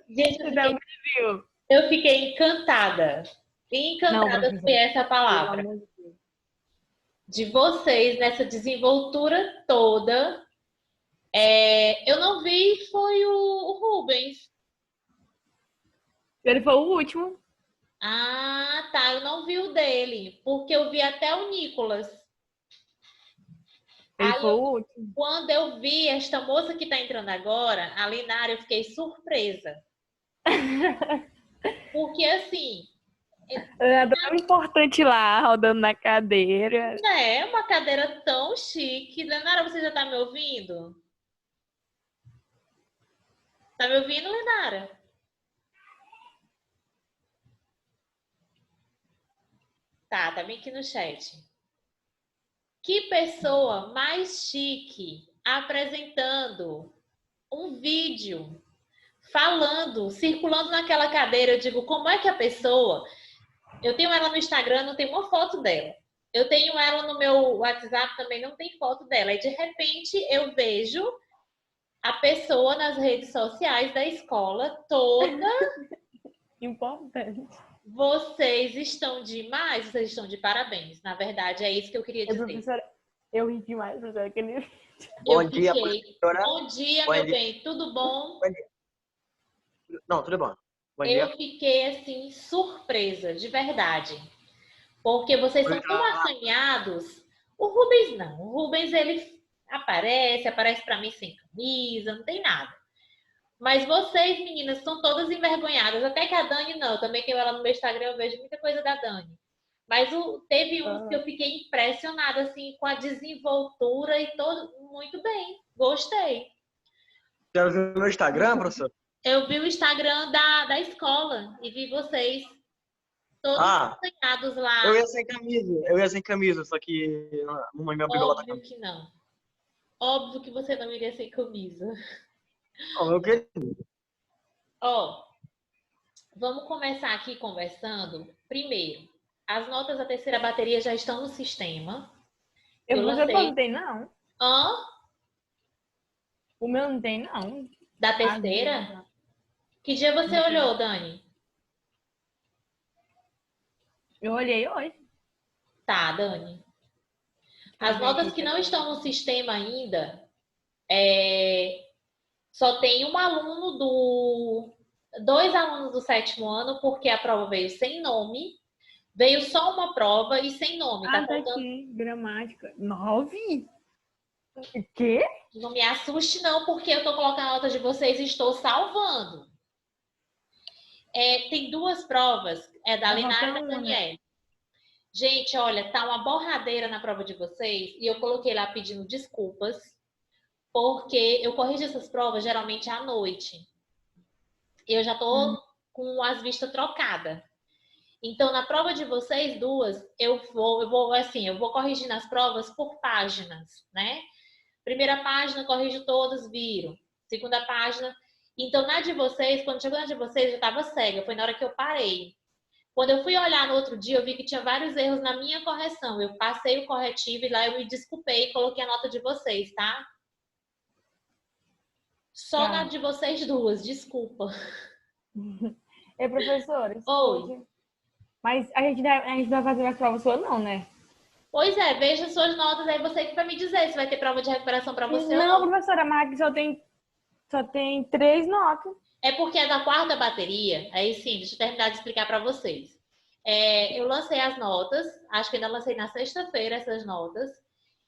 Gente, Você também viu? eu fiquei encantada. Não, Encantada foi professora, essa pelo palavra. amor de Deus. De vocês nessa desenvoltura toda. Eu não vi, foi o Rubens. Ele foi o último. Ah, tá. Eu não vi o dele, porque eu vi até o Nicolas. Ele Aí, foi o último. quando eu vi esta moça que tá entrando agora, a Linara, eu fiquei surpresa. Porque, assim, Ela tão importante lá, rodando na cadeira. é uma cadeira tão chique. Linara, você já tá me ouvindo? Tá me ouvindo, Linara? Tá bem aqui no chat. Que pessoa mais chique apresentando um vídeo, falando, circulando naquela cadeira. Eu digo, como é que a pessoa. Eu tenho ela no Instagram, não tem uma foto dela. Eu tenho ela no meu WhatsApp, também não tem foto dela. E de repente eu vejo a pessoa nas redes sociais da escola toda. Importante. Vocês estão demais, vocês estão de parabéns. Na verdade, é isso que eu queria É, dizer. professora, eu ri demais, professora, aquele... Eu Bom dia, fiquei. professora. Bom dia, Bom meu dia. bem, tudo bom? Bom dia. Não, tudo bom. Bom Eu dia. fiquei assim, surpresa, de verdade. Porque vocês são tão Obrigado. assanhados. O Rubens não. O Rubens, ele aparece pra mim sem camisa, não tem nada. Mas vocês, meninas, são todas envergonhadas. Até que a Dani não. Eu também tenho ela no meu Instagram, eu vejo muita coisa da Dani. Mas teve uns que eu fiquei impressionada, assim, com a desenvoltura e todo. Muito bem. Gostei. Já viu meu Instagram, professor? Eu vi o Instagram da escola e vi vocês todos assanhados lá. Eu ia sem camisa. Eu ia sem camisa, só que a mamãe me obrigou a botar Óbvio camisa. que não. Óbvio que você não iria sem camisa. Não, eu queria. Ó, vamos começar aqui conversando. Primeiro, as notas da terceira bateria já estão no sistema. Eu Professora, lancei. não tem, não. Hã? O meu não tem, não. Da terceira? Que dia você olhou, Dani? Eu olhei hoje. Tá, Dani. As notas que não estão no sistema ainda, só tem um aluno dois alunos do sétimo ano, porque a prova veio sem nome. Veio só uma prova e sem nome. Tá Tá faltando. aqui, gramática. 9? O quê? Não me assuste, não, porque eu tô colocando a nota de vocês e estou salvando. Tem duas provas, da Linara e da Daniela. Gente, olha, tá uma borradeira na prova de vocês e eu coloquei lá pedindo desculpas, porque eu corrijo essas provas geralmente à noite. E eu já tô com as vistas trocadas. Então, na prova de vocês duas, eu vou corrigir nas provas por páginas, né? Primeira página, corrijo todas, viram. Segunda página. Então, na de vocês, quando chegou na de vocês, eu já estava cega. Foi na hora que eu parei. Quando eu fui olhar no outro dia, eu vi que tinha vários erros na minha correção. Eu passei o corretivo e lá eu me desculpei e coloquei a nota de vocês, tá? Só na de vocês duas, desculpa. Professora, Oi. Mas a gente vai fazer mais prova sua, não, né? Pois é, veja suas notas aí, você que vai me dizer se vai ter prova de recuperação para você ou Não, não. professora, mas aqui só tem 3 notas. É porque é da quarta bateria. Aí sim, deixa eu terminar de explicar para vocês. Eu lancei as notas, acho que ainda lancei na sexta-feira essas notas.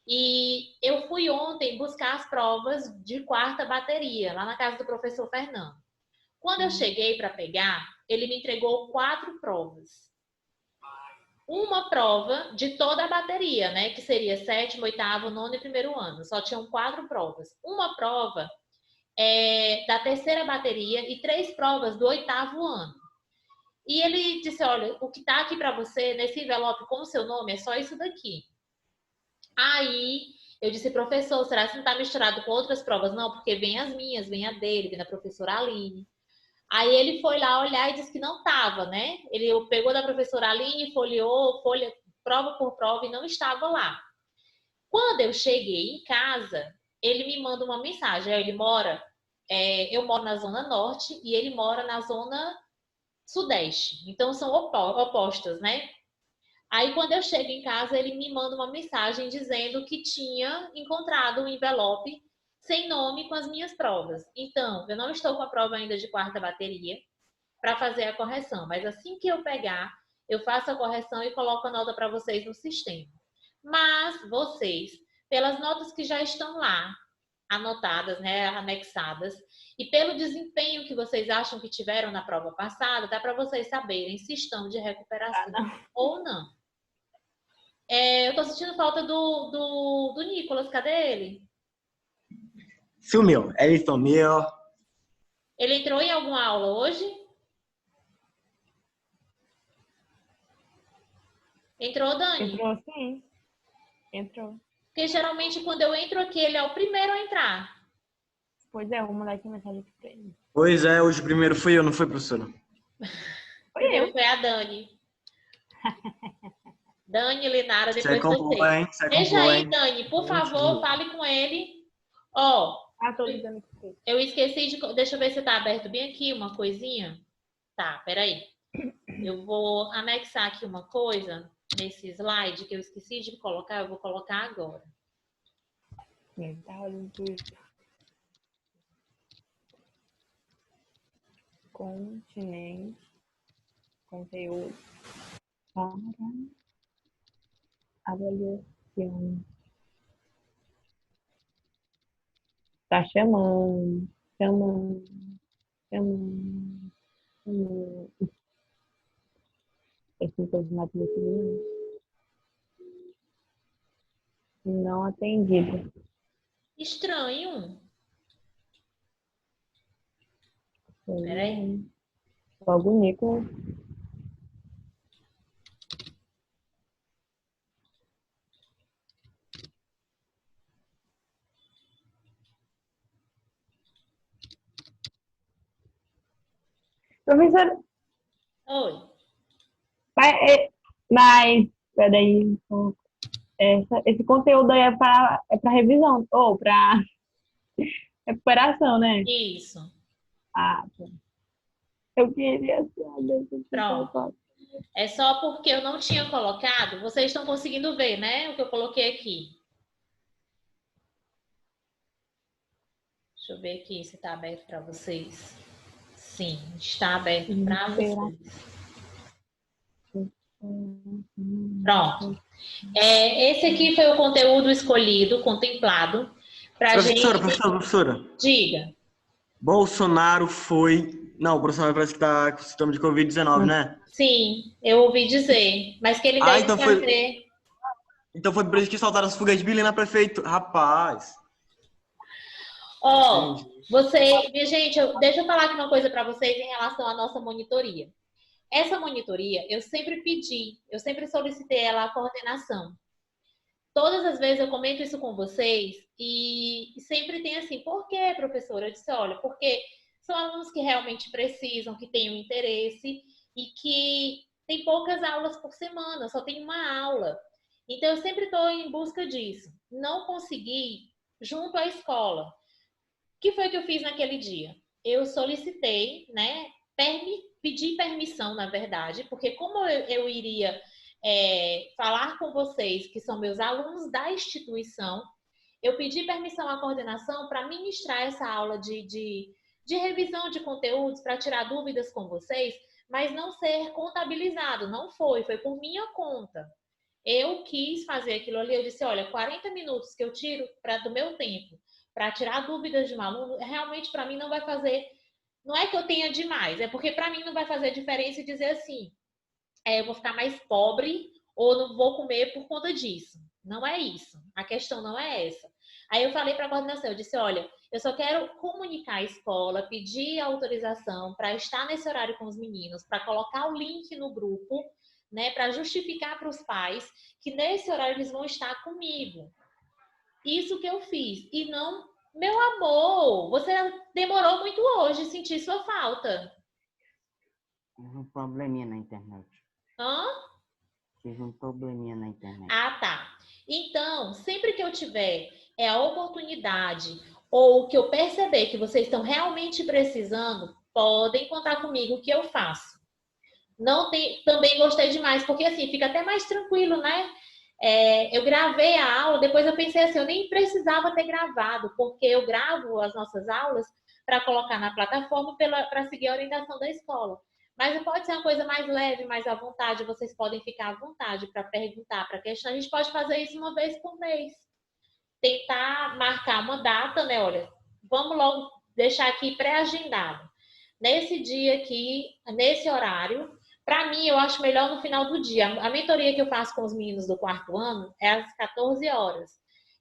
E eu fui ontem buscar as provas de quarta bateria, lá na casa do professor Fernando. Quando eu cheguei para pegar, ele me entregou 4 provas. Uma prova de toda a bateria, né? Que seria sétimo, oitavo, nono e primeiro ano. Só tinham 4 provas. Uma prova da terceira bateria e 3 provas do oitavo ano. E ele disse, olha, o que está aqui para você nesse envelope com o seu nome é só isso daqui. Aí eu disse, professor, será que não está misturado com outras provas? Não, porque vem as minhas, vem a dele, vem da professora Aline. Aí ele foi lá olhar e disse que não estava, né? Ele pegou da professora Aline, folheou, prova por prova e não estava lá. Quando eu cheguei em casa, ele me manda uma mensagem. Ele mora eu moro na Zona Norte e ele mora na Zona Sudeste. Então, são opostas, né? Aí, quando eu chego em casa, ele me manda uma mensagem dizendo que tinha encontrado um envelope sem nome com as minhas provas. Então, eu não estou com a prova ainda de quarta bateria para fazer a correção, mas assim que eu pegar, eu faço a correção e coloco a nota para vocês no sistema. Mas vocês, pelas notas que já estão lá, anotadas, né, anexadas, e pelo desempenho que vocês acham que tiveram na prova passada, dá para vocês saberem se estão de recuperação ou não. Eu tô sentindo falta do Nicolas, cadê ele? Sumiu. Ele sumiu. Ele entrou em alguma aula hoje? Entrou, Dani? Entrou sim. Entrou. Porque geralmente quando eu entro aqui, ele é o primeiro a entrar. Pois é, o moleque mensagem aqui pra ele. Pois é, hoje o primeiro fui eu, não foi, professora? Primeiro foi a Dani. Dani, Linara, Você depois comprou, você. hein? Você Deixa comprou, aí, hein? Dani, por favor, fale com ele. Ó, Tô ligando aqui pra ele. eu esqueci de... Deixa eu ver se tá aberto bem aqui uma coisinha. Tá, peraí. Eu vou anexar aqui uma coisa nesse slide que eu esqueci de colocar, eu vou colocar agora. Ele tá olhando tudo. Continente. Conteúdo. Para avaliação. Tá chamando. Esse coisa de matemática não atendido. Estranho. Peraí. Logo o Nico. Professor, Oi. mas peraí, esse conteúdo aí é para revisão ou para recuperação, né? Isso. Ah, tá. Eu queria saber se Pronto. É só porque eu não tinha colocado. Vocês estão conseguindo ver, né? O que eu coloquei aqui. Deixa eu ver aqui se está aberto para vocês. Sim, está aberto para vocês. Pronto. Esse aqui foi o conteúdo escolhido, contemplado. Professora. Diga. Bolsonaro foi... Não, o Bolsonaro parece que tá com sintoma de Covid-19, né? Sim, eu ouvi dizer. Mas que ele deve fazer... Então foi por isso que soltaram as fugas de bilhões na prefeitura. Rapaz. Minha gente, deixa eu falar aqui uma coisa para vocês em relação à nossa monitoria. Essa monitoria, eu sempre solicitei ela à coordenação. Todas as vezes eu comento isso com vocês e sempre tem assim, por quê, professora? Eu disse, olha, porque são alunos que realmente precisam, que têm um interesse e que tem poucas aulas por semana, só tem uma aula. Então, eu sempre estou em busca disso. Não consegui junto à escola. O que foi que eu fiz naquele dia? Eu solicitei, né, pedi permissão, na verdade, porque como eu iria falar com vocês, que são meus alunos da instituição, eu pedi permissão à coordenação para ministrar essa aula de revisão de conteúdos, para tirar dúvidas com vocês, mas não ser contabilizado, não foi por minha conta. Eu quis fazer aquilo ali, eu disse, olha, 40 minutos que eu tiro do meu tempo para tirar dúvidas de um aluno, realmente para mim não vai fazer, não é que eu tenha demais, é porque para mim não vai fazer diferença dizer assim, eu vou ficar mais pobre ou não vou comer por conta disso. Não é isso. A questão não é essa. Aí eu falei para a coordenação, eu disse, olha, eu só quero comunicar à escola, pedir autorização para estar nesse horário com os meninos, para colocar o link no grupo, né, para justificar para os pais que nesse horário eles vão estar comigo. Isso que eu fiz. E não, meu amor, você demorou muito hoje, senti sua falta. Tive um probleminha na internet. Hã? Tive um probleminha na internet. Ah, tá. Então, sempre que eu tiver a oportunidade ou que eu perceber que vocês estão realmente precisando, podem contar comigo que eu faço. Também gostei demais, porque assim, fica até mais tranquilo, né? Eu gravei a aula, depois eu pensei assim, eu nem precisava ter gravado, porque eu gravo as nossas aulas para colocar na plataforma para seguir a orientação da escola. Mas pode ser uma coisa mais leve, mais à vontade, vocês podem ficar à vontade para perguntar, para questionar. A gente pode fazer isso uma vez por mês. Tentar marcar uma data, né? Olha, vamos logo deixar aqui pré-agendado. Nesse dia aqui, nesse horário, para mim, eu acho melhor no final do dia. A mentoria que eu faço com os meninos do 4º ano é às 14 horas.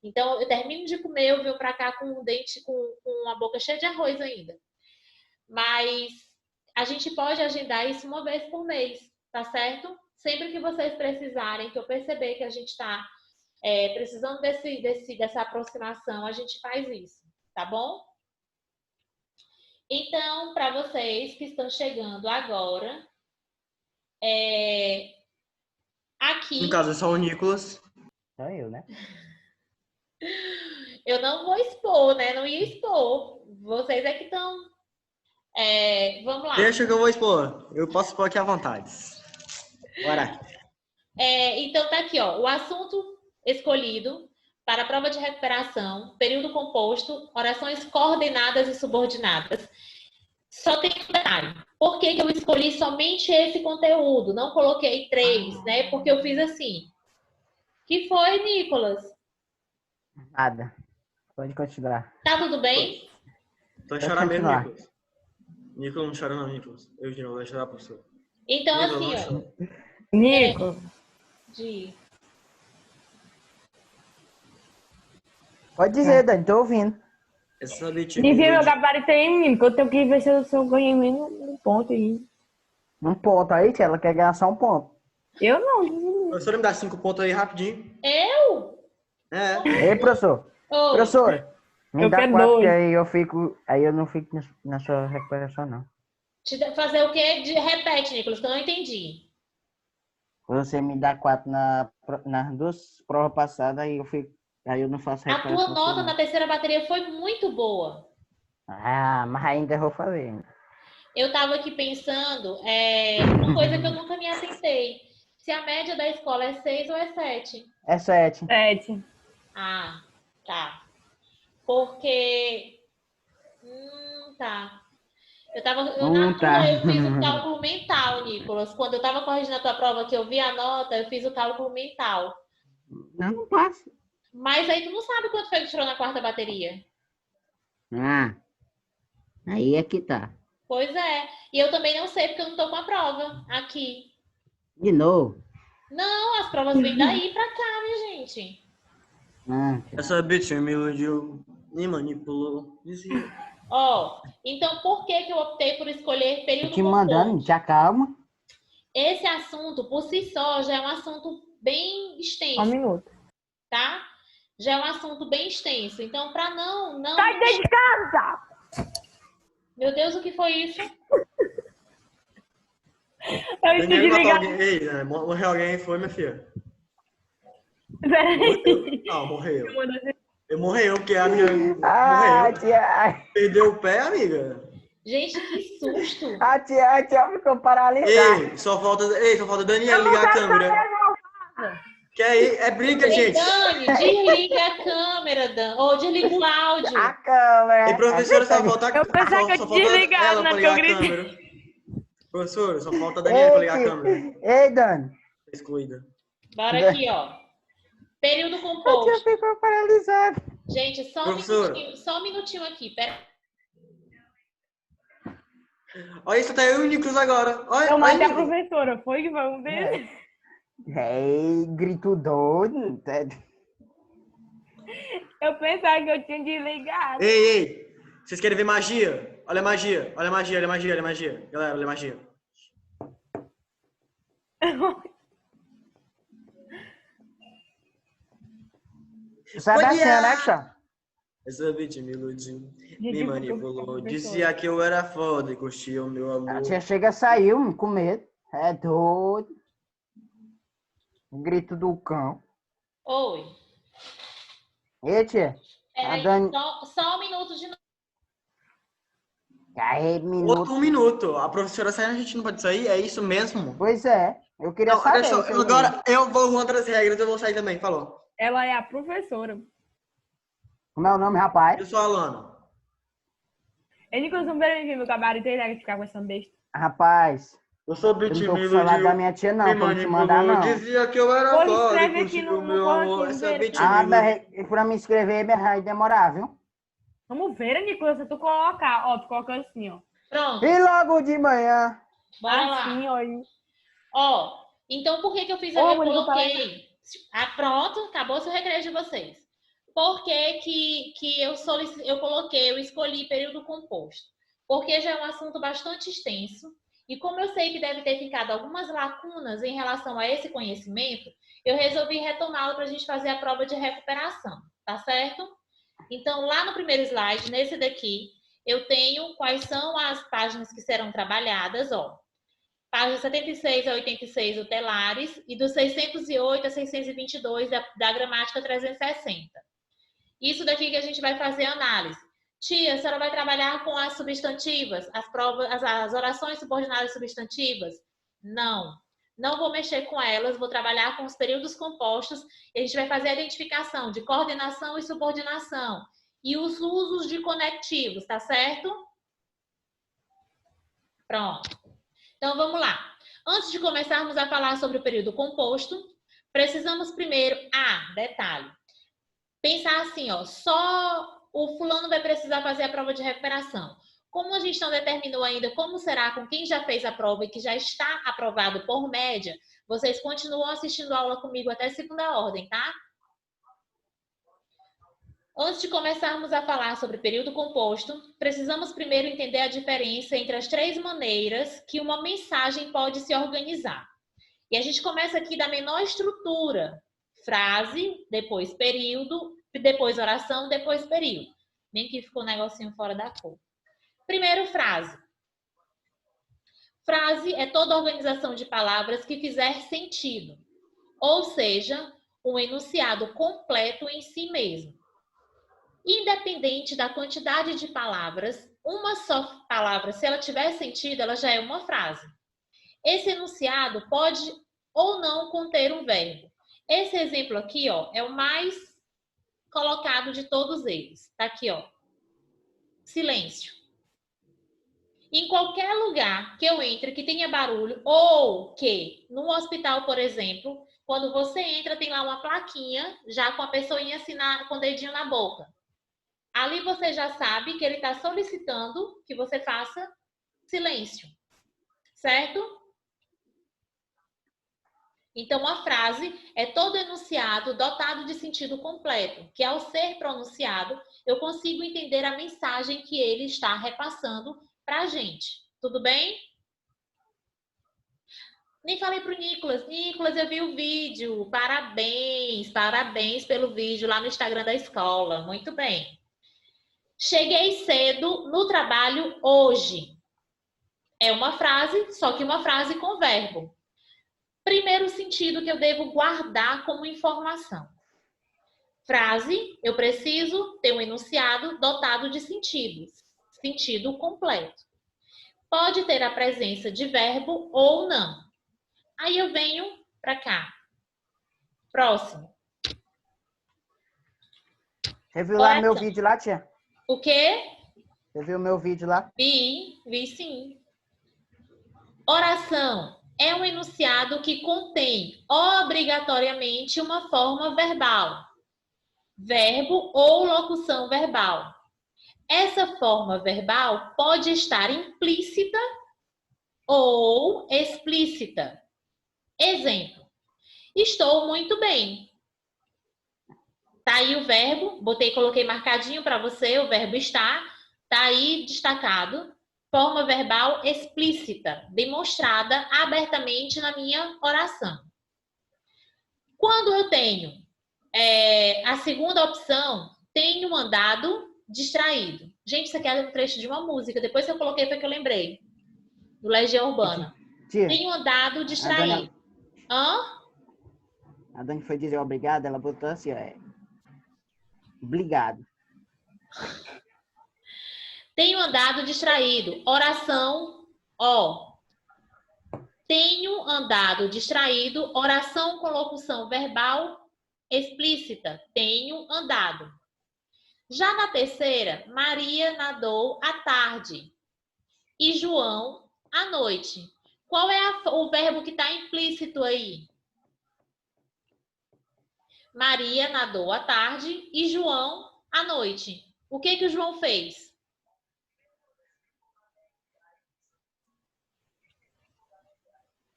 Então, eu termino de comer, eu venho para cá com um dente, com a boca cheia de arroz ainda. Mas a gente pode agendar isso uma vez por mês, tá certo? Sempre que vocês precisarem, que eu perceber que a gente está precisando dessa aproximação, a gente faz isso, tá bom? Então, para vocês que estão chegando agora, aqui... No caso, é só o Nicolas. Só eu, né? Eu não vou expor, né? Não ia expor. Vocês é que estão... vamos lá. Deixa que eu vou expor. Eu posso expor aqui à vontade. Bora. Então, tá aqui, ó. O assunto escolhido para a prova de recuperação, período composto, orações coordenadas e subordinadas. Só tem um detalhe. Por que eu escolhi somente esse conteúdo? Não coloquei 3, né? Porque eu fiz assim. Que foi, Nicolas? Nada. Pode continuar. Tá tudo bem? Então Pode chorar mesmo, continuar. Nicolas. Nicolas não chora não, Nicolas. Eu de novo, vai chorar, professor. Então, Nicolas, assim, não ó. chora. Nico, Pode dizer, Dani, tô ouvindo. Essa bicha envia meu humilde. gabarito aí, menino, que eu tenho que ver se eu ganhei menos um ponto aí. Um ponto aí, tia, ela quer ganhar só um ponto. Eu não. Professor, me dá 5 pontos aí rapidinho. Eu? É. Ei, professor. Oi. Professor, me Eu dá quero 4, que dois. aí eu não fico na sua recuperação, não. Fazer o quê? Repete, Nicolas, que eu não entendi. Você me dá 4 nas 2 provas passadas, aí eu não faço A recuperação. tua nota na terceira bateria foi muito boa. Ah, mas ainda vou fazer. Eu estava aqui pensando, uma coisa que eu nunca me atentei. Se a média da escola é 6 ou é 7? É 7. 7. Ah, tá. Porque... tá. Na Tá. tua, eu fiz o cálculo mental, Nicolas. Quando eu estava corrigindo a tua prova, que eu vi a nota, eu fiz o cálculo mental. Não passa. Mas aí tu não sabe quanto foi que tirou na quarta bateria. Ah, aí é que tá. Pois é. E eu também não sei, porque eu não tô com a prova aqui. De novo. Não, as provas vêm daí pra cá, minha gente. Ah, Essa bitch me iludiu, me manipulou. Dizia. Ó, então por que eu optei por escolher tô período te mandando, composto? te acalma. Esse assunto, por si só, já é um assunto bem Só um extenso, minuto. tá? Já é um assunto bem extenso. Então, pra não... Sai de casa! Meu Deus, o que foi isso? Eu estou Daniel matou desligado. alguém. Ei, né? Morreu alguém, foi, minha filha? Peraí. Não, morreu. Eu morreu, porque a minha Ah, morreu. tia, Perdeu o pé, amiga. Gente, que susto! a tia ficou paralisada. Ei, só falta Daniel ligar a câmera. Que aí, é brinca, Ei, gente. Dani, desliga a câmera, Dan. Ou desliga o áudio. A câmera. E professora, só falta Eu pensava que eu tinha desligado ela na pra que eu ligar a gritei. câmera. Professora, só falta a Daniela pra ligar a câmera. Ei, Dani. Excluída. Bora aqui, ó. Período A tia composto. ficou paralisada. Gente, só um minutinho aqui. Pera. Olha isso, tá eu e o Nicolas agora. Olha, Eu matei a Nicolas. professora. Foi que vamos ver. Ei, grito doido. Eu pensava que eu tinha desligado. Ei. Vocês querem ver magia? Olha a magia. Olha a magia, olha a magia, olha a magia. Galera, olha a magia. Sabe a Olha! cena, né, Xan? Essa bitch me iludiu, me Gente, manipulou. professora. Dizia que eu era foda e curtia o meu A amor. tia chega, saiu com medo. É doido. Grito do cão. Oi. Ei, tia. A Peraí, Dani... só um minuto de novo. Aí, Outro minuto. 1 minuto. A professora sai, a gente não pode sair? É isso mesmo? Pois é. Eu queria Não, saber olha só, isso aí. agora eu vou contra as regras, eu vou sair também, falou. Ela é a professora. Como é o nome, rapaz? Eu sou aluno. Ele inclusive veio aqui no gabarito e ele ficar com essa besta. Rapaz, Eu sou eu não tô com o bitimido celular da de minha tia, me não, pra não te mandar, manipulou. não. Dizia que eu era Pô, pobre, escreve aqui conseguiu no meu amor. corretinho, Essa é ver. Ah, bitimido. mas pra me inscrever vai demorar, viu? Vamos ver, Nicolas, se tu colocar. Ó, tu coloca assim, ó. Pronto, E logo de manhã. bora Assim, lá. ó. Ó, então por que que eu fiz? Ô, Eu Mônica, tá aí. coloquei. Ah, pronto, acabou o recreio de vocês. Por que que eu coloquei, eu escolhi período composto? Porque já é um assunto bastante extenso. E como eu sei que deve ter ficado algumas lacunas em relação a esse conhecimento, eu resolvi retomá-lo para a gente fazer a prova de recuperação, tá certo? Então, lá no primeiro slide, nesse daqui, eu tenho quais são as páginas que serão trabalhadas, ó. Página 76 a 86 do Telares e do 608 a 622 da gramática 360. Isso daqui que a gente vai fazer análise. Tia, a senhora vai trabalhar com as substantivas, as orações subordinadas substantivas? Não. Não vou mexer com elas, vou trabalhar com os períodos compostos e a gente vai fazer a identificação de coordenação e subordinação e os usos de conectivos, tá certo? Pronto. Então, vamos lá. Antes de começarmos a falar sobre o período composto, precisamos primeiro, detalhe, pensar assim, ó, só o fulano vai precisar fazer a prova de recuperação. Como a gente não determinou ainda como será com quem já fez a prova e que já está aprovado por média, vocês continuam assistindo a aula comigo até segunda ordem, tá? Antes de começarmos a falar sobre período composto, precisamos primeiro entender a diferença entre as 3 maneiras que uma mensagem pode se organizar. E a gente começa aqui da menor estrutura: frase, depois período, depois oração, depois período. Bem que ficou um negocinho fora da cor. Primeiro, frase. Frase é toda organização de palavras que fizer sentido, ou seja, um enunciado completo em si mesmo. Independente da quantidade de palavras, uma só palavra, se ela tiver sentido, ela já é uma frase. Esse enunciado pode ou não conter um verbo. Esse exemplo aqui, ó, é o mais colocado de todos eles. Tá aqui, ó. Silêncio. Em qualquer lugar que eu entre que tenha barulho, ou que no hospital, por exemplo, quando você entra, tem lá uma plaquinha, já com a pessoinha assim com o dedinho na boca. Ali você já sabe que ele está solicitando que você faça silêncio, certo? Então, a frase é todo enunciado dotado de sentido completo, que ao ser pronunciado, eu consigo entender a mensagem que ele está repassando para a gente. Tudo bem? Nem falei para o Nicolas. Nicolas, eu vi o vídeo. Parabéns, parabéns pelo vídeo lá no Instagram da escola. Muito bem. Cheguei cedo no trabalho hoje. É uma frase, só que uma frase com verbo. Primeiro sentido que eu devo guardar como informação. Frase, eu preciso ter um enunciado dotado de sentidos. Sentido completo. Pode ter a presença de verbo ou não. Aí eu venho para cá. Próximo. Você viu lá meu vídeo lá, tia? O quê? Você viu meu vídeo lá? Vi sim. Oração é um enunciado que contém obrigatoriamente uma forma verbal, verbo ou locução verbal. Essa forma verbal pode estar implícita ou explícita. Exemplo: estou muito bem. Tá aí o verbo, coloquei marcadinho para você, o verbo está, tá aí destacado. Forma verbal explícita, demonstrada abertamente na minha oração. Quando eu tenho a segunda opção, tenho andado distraído. Gente, isso aqui é um trecho de uma música. Depois que eu coloquei foi que eu lembrei. Do Legião Urbana. Tia, Tenho andado distraído. A Dani foi dizer obrigado, ela botou assim, ó. Obrigado. Tenho andado distraído. Oração, ó. Tenho andado distraído. Oração com locução verbal explícita. Tenho andado. Já na terceira, Maria nadou à tarde e João à noite. Qual é o verbo que está implícito aí? Maria nadou à tarde e João à noite. O que que o João fez?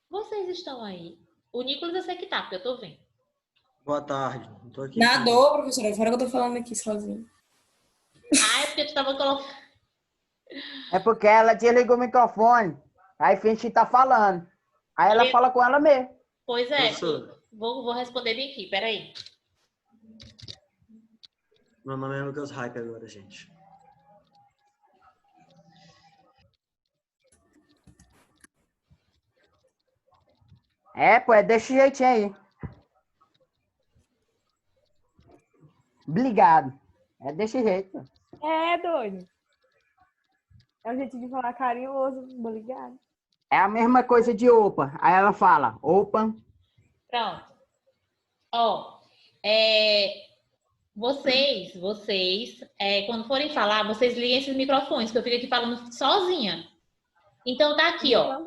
Vocês estão aí? O Nicolas eu sei que tá, porque eu tô vendo. Boa tarde. Tô aqui. Nadou, professora. Fora que eu tô falando aqui sozinho. Ah, é porque tu tava colocando... É porque ela desligou o microfone. Aí finge que tá falando. Aí ela fala com ela mesmo. Pois é, Professora. vou responder bem aqui, peraí. Meu nome é Lucas Hype agora, gente. É, pô, é desse jeitinho aí. Obrigado. É desse jeito. É, doido. É um jeito de falar carinhoso, obrigado. É a mesma coisa de opa. Aí ela fala, opa. Pronto. Ó, vocês, quando forem falar, vocês liguem esses microfones, que eu fico aqui falando sozinha. Então tá aqui, ó.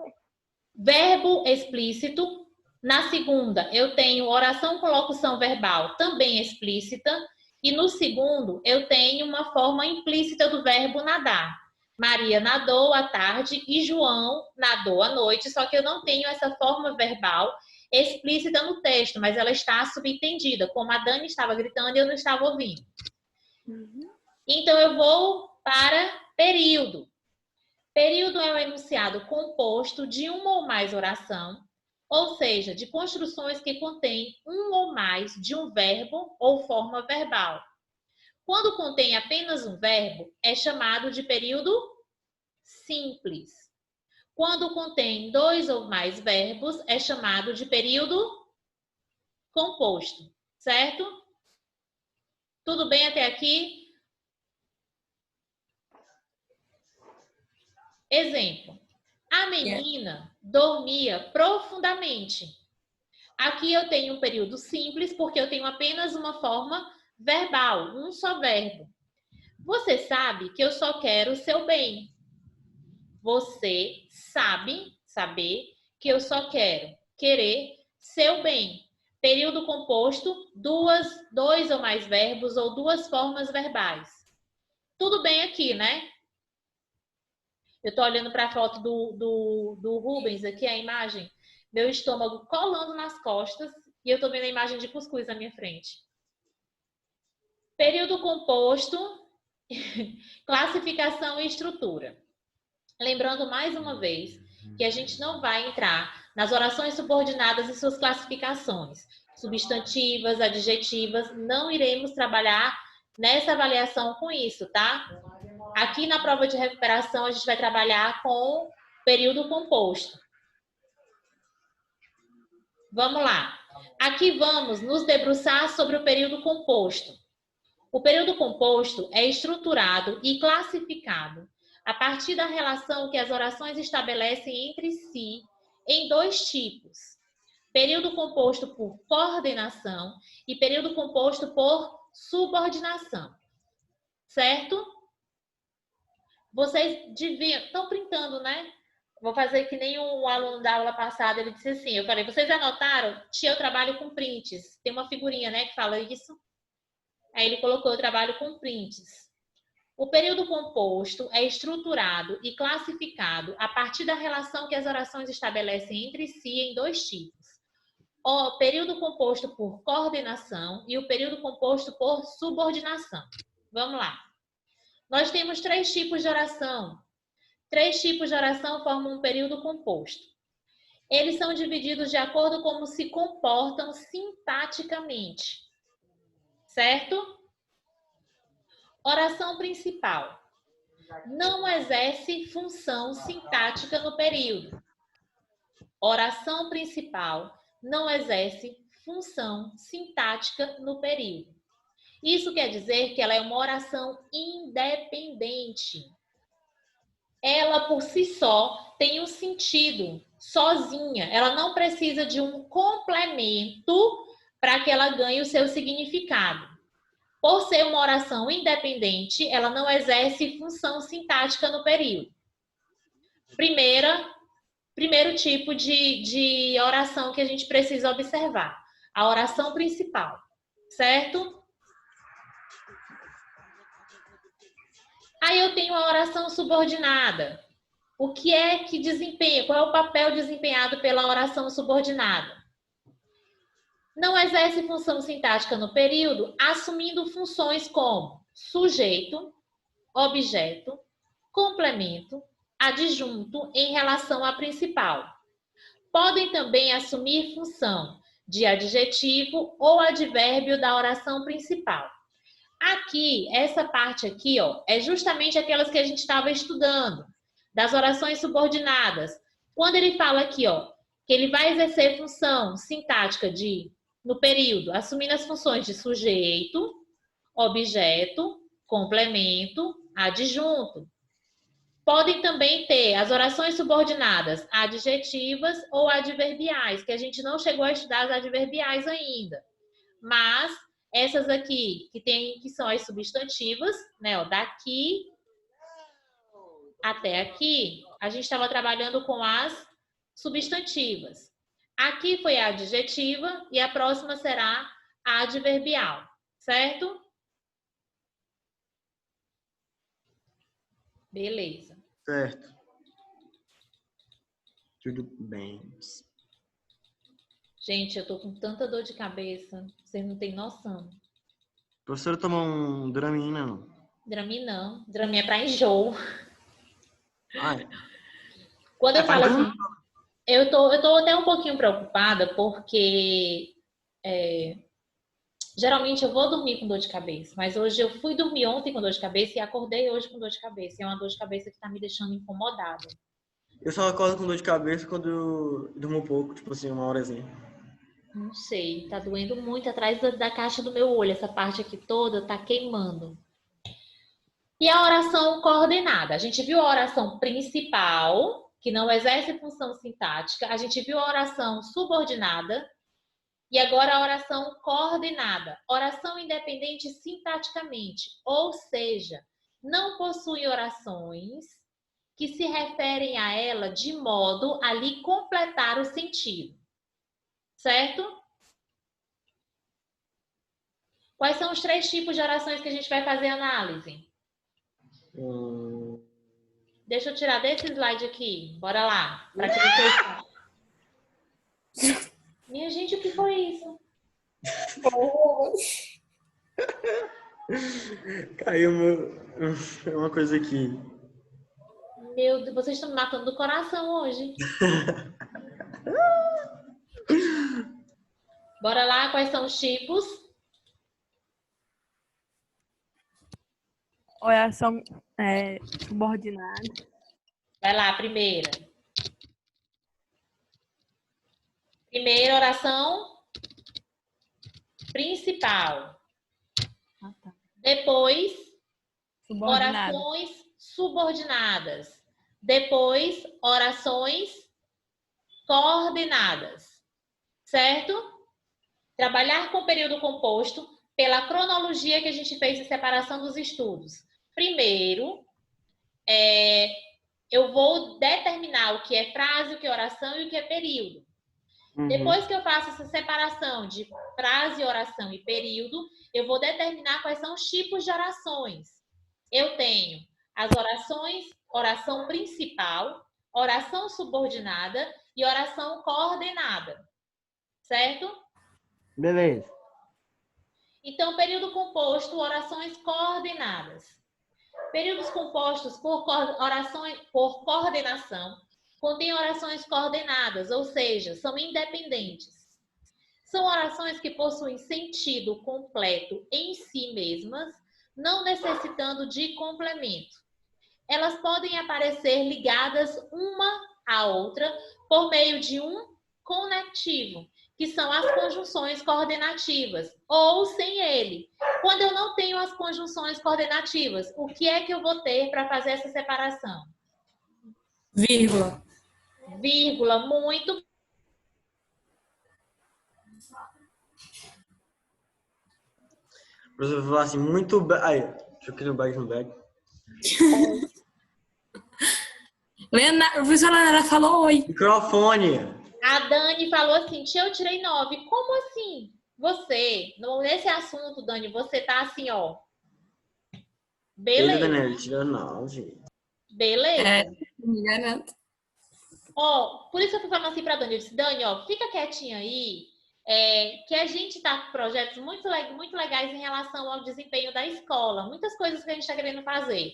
Verbo explícito. Na segunda, eu tenho oração com locução verbal também explícita. E no segundo, eu tenho uma forma implícita do verbo nadar. Maria nadou à tarde e João nadou à noite, só que eu não tenho essa forma verbal explícita no texto, mas ela está subentendida, como a Dani estava gritando e eu não estava ouvindo. Então, eu vou para período. Período é um enunciado composto de uma ou mais oração, ou seja, de construções que contêm um ou mais de um verbo ou forma verbal. Quando contém apenas um verbo, é chamado de período simples. Quando contém dois ou mais verbos, é chamado de período composto, certo? Tudo bem até aqui? Exemplo. A menina dormia profundamente. Aqui eu tenho um período simples porque eu tenho apenas uma forma verbal, um só verbo. Você sabe que eu só quero o seu bem. Você saber que eu só querer seu bem. Período composto, dois ou mais verbos ou duas formas verbais. Tudo bem aqui, né? Eu tô olhando para a foto do Rubens aqui, a imagem. Meu estômago colando nas costas e eu tô vendo a imagem de cuscuz na minha frente. Período composto, classificação e estrutura. Lembrando mais uma vez que a gente não vai entrar nas orações subordinadas e suas classificações. Substantivas, adjetivas, não iremos trabalhar nessa avaliação com isso, tá? Aqui na prova de recuperação a gente vai trabalhar com período composto. Vamos lá. Aqui vamos nos debruçar sobre o período composto. O período composto é estruturado e classificado a partir da relação que as orações estabelecem entre si em dois tipos. Período composto por coordenação e período composto por subordinação. Certo? Vocês deviam... Estão printando, né? Vou fazer que nem o aluno da aula passada, ele disse assim, eu falei, vocês anotaram? Tia, eu trabalho com prints. Tem uma figurinha, né, que fala isso. Aí ele colocou, eu trabalho com prints. O período composto é estruturado e classificado a partir da relação que as orações estabelecem entre si em dois tipos. O período composto por coordenação e o período composto por subordinação. Vamos lá. Nós temos três tipos de oração. Três tipos de oração formam um período composto. Eles são divididos de acordo com como se comportam sintaticamente. Certo? Oração principal. Não exerce função sintática no período. Oração principal não exerce função sintática no período. Isso quer dizer que ela é uma oração independente. Ela, por si só, tem um sentido sozinha. Ela não precisa de um complemento para que ela ganhe o seu significado. Por ser uma oração independente, ela não exerce função sintática no período. Primeiro tipo de oração que a gente precisa observar. A oração principal, certo? Aí eu tenho a oração subordinada. O que é que desempenha? Qual é o papel desempenhado pela oração subordinada? Não exerce função sintática no período, assumindo funções como sujeito, objeto, complemento, adjunto em relação à principal. Podem também assumir função de adjetivo ou advérbio da oração principal. Aqui, essa parte aqui, ó, é justamente aquelas que a gente estava estudando, das orações subordinadas. Quando ele fala aqui, ó, que ele vai exercer função sintática no período, assumindo as funções de sujeito, objeto, complemento, adjunto. Podem também ter as orações subordinadas adjetivas ou adverbiais, que a gente não chegou a estudar as adverbiais ainda. Mas essas aqui, que são as substantivas, né, ó, daqui até aqui, a gente estava trabalhando com as substantivas. Aqui foi a adjetiva e a próxima será a adverbial, certo? Beleza. Certo. Tudo bem. Gente, eu tô com tanta dor de cabeça, vocês não têm noção. Professora, tomou um Dramin, não? Dramin não. Dramin é pra enjoo. Ai. Quando eu falo assim, eu tô até um pouquinho preocupada porque geralmente eu vou dormir com dor de cabeça, mas hoje eu fui dormir ontem com dor de cabeça e acordei hoje com dor de cabeça. E é uma dor de cabeça que tá me deixando incomodada. Eu só acordo com dor de cabeça quando eu durmo pouco, tipo assim, uma horazinha. Não sei, tá doendo muito atrás da caixa do meu olho. Essa parte aqui toda tá queimando. E a oração coordenada? A gente viu a oração principal, que não exerce função sintática. A gente viu a oração subordinada. E agora a oração coordenada. Oração independente sintaticamente. Ou seja, não possui orações que se referem a ela de modo a lhe completar o sentido. Certo? Quais são os 3 tipos de orações que a gente vai fazer análise? Deixa eu tirar desse slide aqui. Bora lá. Para que vocês... Minha gente, o que foi isso? Caiu uma coisa aqui. Meu Deus, vocês estão me matando do coração hoje. Bora lá, quais são os tipos? Oração subordinada. Vai lá, primeira. Primeira oração principal. Ah, tá. Depois, Subordinada. orações subordinadas. Depois, orações coordenadas. Certo? Trabalhar com período composto pela cronologia que a gente fez de separação dos estudos. Primeiro, eu vou determinar o que é frase, o que é oração e o que é período. Depois que eu faço essa separação de frase, oração e período, eu vou determinar quais são os tipos de orações. Eu tenho as orações, oração principal, oração subordinada e oração coordenada. Certo? Beleza. Então, período composto, orações coordenadas. Períodos compostos por coordenação contêm orações coordenadas, ou seja, são independentes. São orações que possuem sentido completo em si mesmas, não necessitando de complemento. Elas podem aparecer ligadas uma à outra por meio de um conectivo, que são as conjunções coordenativas, ou sem ele. Quando eu não tenho as conjunções coordenativas, o que é que eu vou ter para fazer essa separação? Vírgula. Vírgula, muito. O professor falou assim, muito bem. Aí, deixa eu criar o bag no bag. A professora Leonara falou oi. Microfone. A Dani falou assim, tia, eu tirei 9. Como assim? Você, nesse assunto, Dani, você tá assim, ó. Ele, Beleza. Daniel, tirou 9. Beleza. Me garanto. Ó, por isso que eu fui falando assim pra Dani. Eu disse, Dani, ó, fica quietinha aí, que a gente tá com projetos muito legais em relação ao desempenho da escola. Muitas coisas que a gente tá querendo fazer.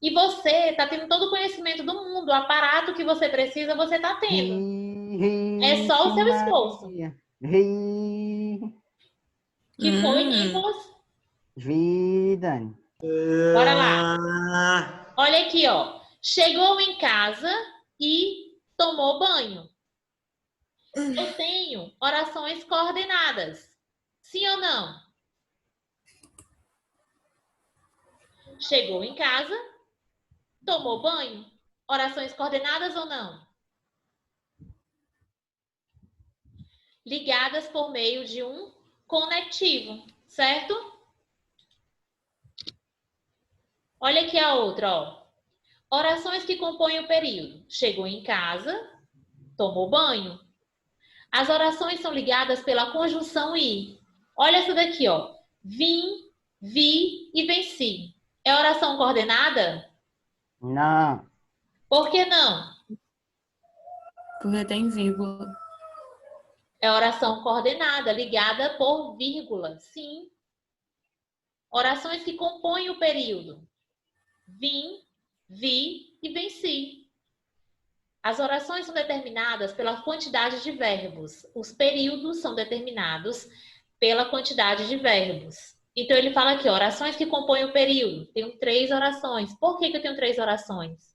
E você tá tendo todo o conhecimento do mundo, o aparato que você precisa, você tá tendo. É só o seu esforço. Que foi, Nicolas? Vida. Bora lá. Olha aqui, ó. Chegou em casa e tomou banho. Eu tenho orações coordenadas. Sim ou não? Chegou em casa, tomou banho. Orações coordenadas ou não? Ligadas por meio de um conectivo, certo? Olha aqui a outra, ó. Orações que compõem o período. Chegou em casa, tomou banho. As orações são ligadas pela conjunção i. Olha essa daqui, ó. Vim, vi e venci. É oração coordenada? Não. Por que não? Porque tem vírgula. É oração coordenada, ligada por vírgula. Sim. Orações que compõem o período. Vim, vi e venci. As orações são determinadas pela quantidade de verbos. Os períodos são determinados pela quantidade de verbos. Então, ele fala aqui, orações que compõem o período. Tenho 3 orações. Por que eu tenho 3 orações?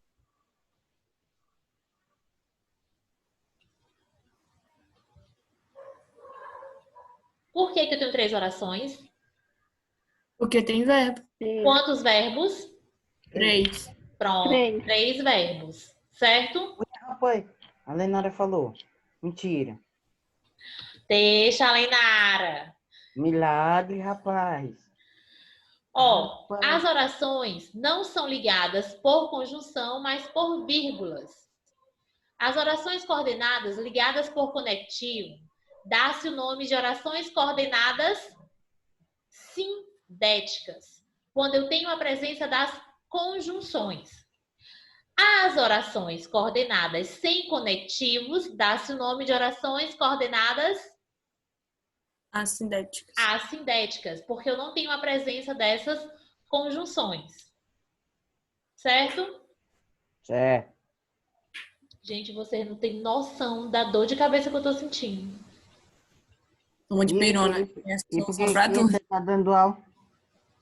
Por que eu tenho 3 orações? Porque tem verbo. Quantos verbos? 3. Pronto, 3 verbos. Certo? Rapaz, a Lenara falou. Mentira. Deixa, Lenara. Milagre, rapaz. Ó, as orações não são ligadas por conjunção, mas por vírgulas. As orações coordenadas ligadas por conectivo, dá-se o nome de orações coordenadas sindéticas, quando eu tenho a presença das conjunções. As orações coordenadas sem conectivos, dá-se o nome de orações coordenadas Assindéticas. assindéticas, porque eu não tenho a presença dessas conjunções. Certo? Certo. Gente, vocês não têm noção da dor de cabeça que eu tô sentindo. Toma de pirona. E por que você tá dando aula?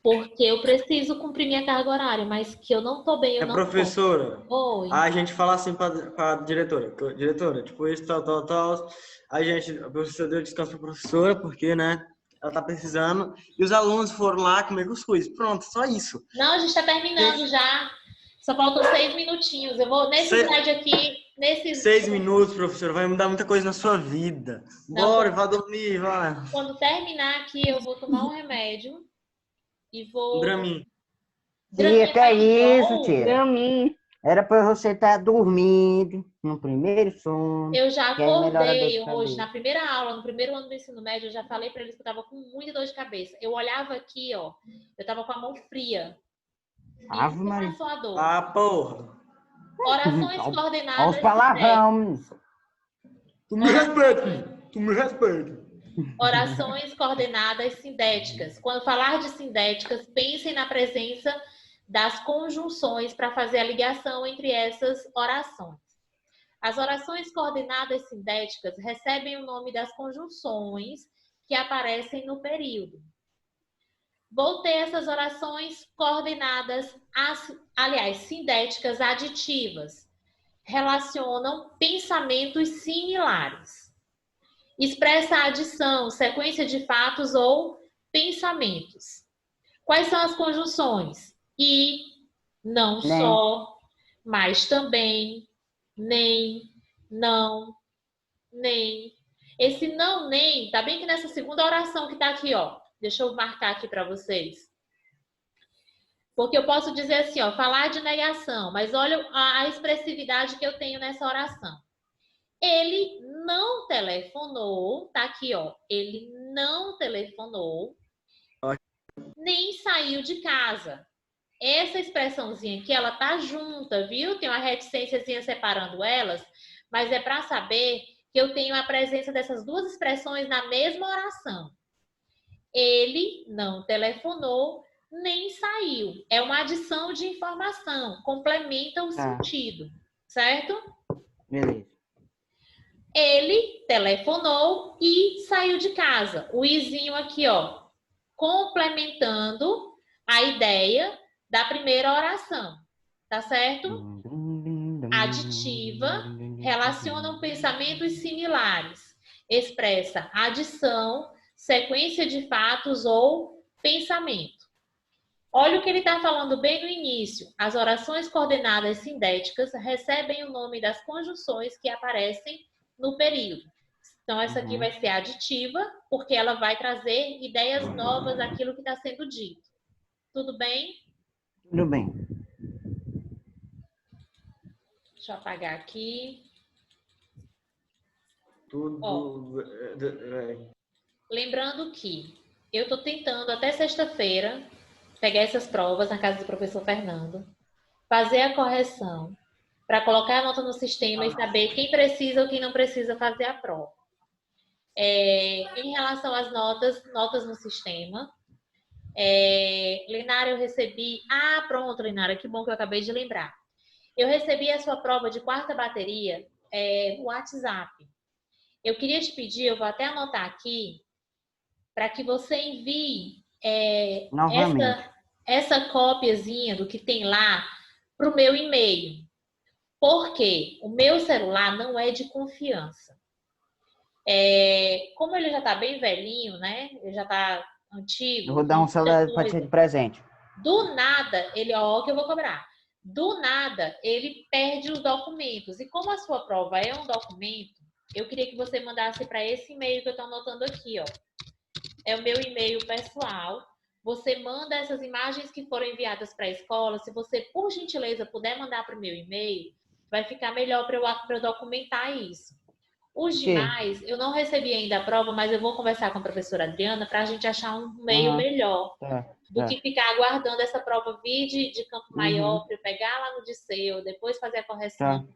Porque eu preciso cumprir minha carga horária, mas que eu não tô bem, eu não Professora, tô. Oi. a gente fala assim pra diretora. Diretora, tipo isso, tal. A professora deu descanso pra professora, porque, né, ela tá precisando. E os alunos foram lá comer cuscuz. Pronto, só isso. Não, a gente tá terminando já. Só faltam 6 minutinhos. Eu vou, nesse slide aqui, 6 minutos, professora, vai mudar muita coisa na sua vida. Bora, vai dormir, vai. Quando terminar aqui, eu vou tomar um remédio e vou... Dramin. Tia, que é isso, tia? Dramin. Era pra você estar dormindo no primeiro sono. Eu já que aí melhora a dor acordei de hoje, cabeça. na primeira aula, no primeiro ano do ensino médio, eu já falei pra eles que eu tava com muita dor de cabeça. Eu olhava aqui, ó, eu tava com a mão fria. Ave Isso Maria. passou a dor. Ah, porra. Orações Olha os coordenadas palavrão, menino. Tu me respeita, menino. Tu me respeita. Orações coordenadas sindéticas. Quando falar de sindéticas, pensem na presença das conjunções para fazer a ligação entre essas orações. As orações coordenadas sindéticas recebem o nome das conjunções que aparecem no período. Vou ter essas orações coordenadas, sindéticas aditivas. Relacionam pensamentos similares. Expressa a adição, sequência de fatos ou pensamentos. Quais são as conjunções? E, não Nem. só, mas também, nem, não, nem. Esse não, nem, tá bem que nessa segunda oração que tá aqui, ó. Deixa eu marcar aqui para vocês. Porque eu posso dizer assim, ó, falar de negação, mas olha a expressividade que eu tenho nessa oração. Ele não telefonou, tá aqui, ó. Ele não telefonou, nem saiu de casa. Essa expressãozinha aqui, ela tá junta, viu? Tem uma reticênciazinha separando elas, mas é para saber que eu tenho a presença dessas duas expressões na mesma oração. Ele não telefonou, nem saiu. É uma adição de informação, complementa o sentido, certo? Beleza. Ele telefonou e saiu de casa. O izinho aqui, ó, complementando a ideia da primeira oração, tá certo? Aditiva, relacionam pensamentos similares, expressa adição, sequência de fatos ou pensamento. Olha o que ele está falando bem no início. As orações coordenadas sindéticas recebem o nome das conjunções que aparecem no período. Então, essa aqui vai ser aditiva, porque ela vai trazer ideias novas àquilo que está sendo dito. Tudo bem? Tudo bem. Deixa eu apagar aqui. Tudo. Lembrando que eu estou tentando até sexta-feira pegar essas provas na casa do professor Fernando, fazer a correção, para colocar a nota no sistema e saber quem precisa ou quem não precisa fazer a prova. Em relação às notas no sistema, Lenara, eu recebi... Ah, pronto, Lenara, que bom que eu acabei de lembrar. Eu recebi a sua prova de quarta bateria no WhatsApp. Eu queria te pedir, eu vou até anotar aqui, para que você envie essa cópiazinha do que tem lá para o meu e-mail. Porque o meu celular não é de confiança. Como ele já está bem velhinho, né? Ele já está antigo. Eu vou dar um celular para ti de presente. Do nada, ó, que eu vou cobrar. Do nada, ele perde os documentos. E como a sua prova é um documento, eu queria que você mandasse para esse e-mail que eu estou anotando aqui, ó. É o meu e-mail pessoal. Você manda essas imagens que foram enviadas para a escola. Se você, por gentileza, puder mandar para o meu e-mail, vai ficar melhor para eu documentar isso. Os demais, eu não recebi ainda a prova, mas eu vou conversar com a professora Adriana para a gente achar um meio melhor do que ficar aguardando essa prova vir de Campo Maior, para eu pegar lá no Disseu, depois fazer a correção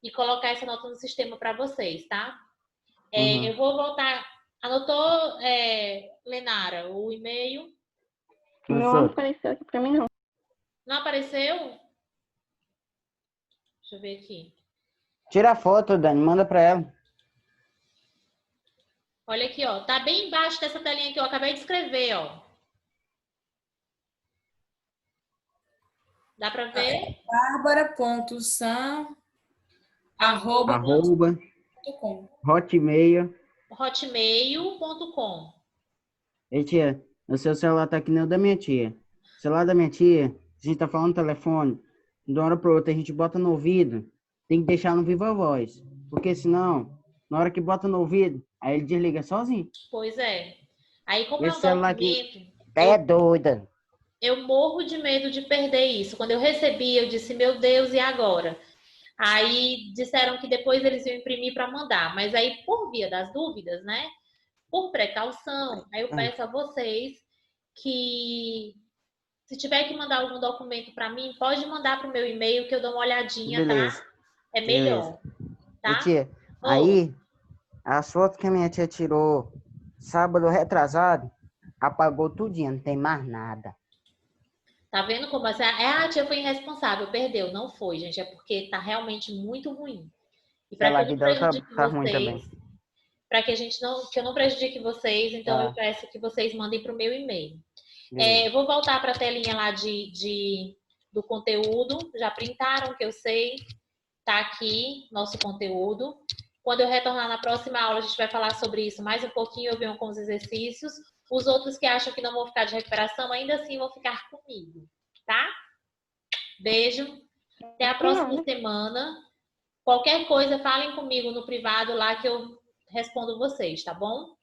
e colocar essa nota no sistema para vocês, tá? Eu vou voltar. Anotou, Lenara, o e-mail? Não apareceu aqui para mim, não. Não apareceu? Deixa eu ver aqui. Tira a foto, Dani, manda para ela. Olha aqui, ó. Tá bem embaixo dessa telinha que eu acabei de escrever, ó. Dá para ver? Barbara.san@hotmail.com. Hotmail.com. Ei, tia, o seu celular tá que nem o da minha tia. O celular da minha tia, a gente tá falando no telefone, de uma hora para outra a gente bota no ouvido, tem que deixar no viva voz, porque senão, na hora que bota no ouvido, aí ele desliga sozinho. Pois é. Aí, como Esse celular documento, é doida. eu morro de medo de perder isso. Quando eu recebi, eu disse, meu Deus, e agora? Aí disseram que depois eles iam imprimir para mandar. Mas aí, por via das dúvidas, né? Por precaução, aí eu peço a vocês que, se tiver que mandar algum documento para mim, pode mandar para o meu e-mail que eu dou uma olhadinha, Beleza. tá? É melhor. Tá? E tia, aí, as fotos que a minha tia tirou sábado retrasado, apagou tudinho, não tem mais nada. Tá vendo como assim? A tia foi irresponsável, perdeu. Não foi, gente. É porque tá realmente muito ruim. E para que eu não prejudique vocês, para que eu não prejudique vocês, então eu peço que vocês mandem para o meu e-mail. Vou voltar para a telinha lá do conteúdo. Já printaram, que eu sei. Tá aqui nosso conteúdo. Quando eu retornar na próxima aula, a gente vai falar sobre isso mais um pouquinho, eu venho com os exercícios. Os outros que acham que não vão ficar de recuperação, ainda assim vão ficar comigo, tá? Beijo. Até a próxima semana. Qualquer coisa, falem comigo no privado lá que eu respondo vocês, tá bom?